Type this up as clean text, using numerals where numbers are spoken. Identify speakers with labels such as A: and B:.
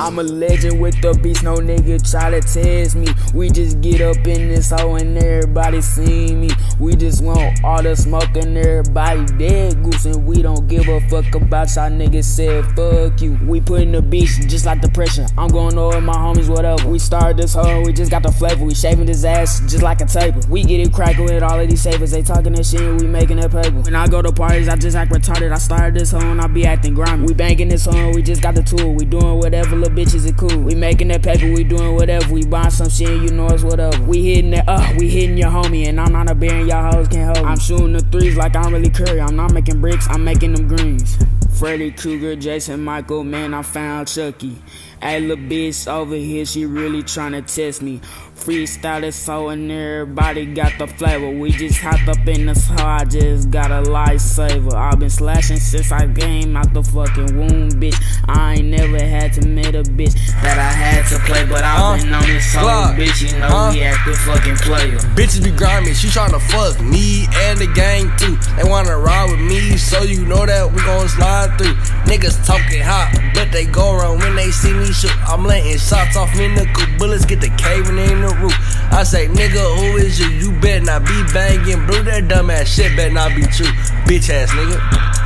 A: I'm a legend with the beats, no nigga try to test me. We just get up in this hole and everybody see me. We just want all the smoke and everybody dead goose, and we don't give a fuck about y'all niggas said fuck you. We putting the beats just like the pressure. I'm going over my homies, whatever. We started this hoe, we just got the flavor. We shaving his ass just like a taper. We get it crackin' with all of these savers. They talking that shit and we making that paper. When I go to parties, I just act retarded. I started this hoe and I be acting grimy. We banging this hoe, we just got the tool. We doing whatever, little bitches it cool. We making that paper, we doing whatever. We buying some shit and you know it's whatever. We hitting that we hitting your homie, and I'm not a bear and y'all hoes can't hold me. I'm shooting the threes like I'm really Curry. I'm not making bricks, I'm making them greens. Freddy Krueger, Jason Michael, man, I found Chucky. Hey, little bitch over here, she really tryna test me. Freestyle this hoe and everybody got the flavor. We just hopped up in this hoe, I just got a lifesaver. I've been slashing since I came out the fucking womb, bitch. I ain't never had to meet a bitch that I had to play, but I've been on this hoe, bitch. You know we act the fucking player.
B: Bitches be grimy, she tryna fuck me and the gang too. They wanna ride with me, so you know that we gon' slide through. Niggas talking hot, but they go around when they see me shoot. I'm letting shots off in the cool, bullets get the caving in the roof. I say, nigga, who is you? You better not be banging blue. That dumbass shit better not be true, bitch ass nigga.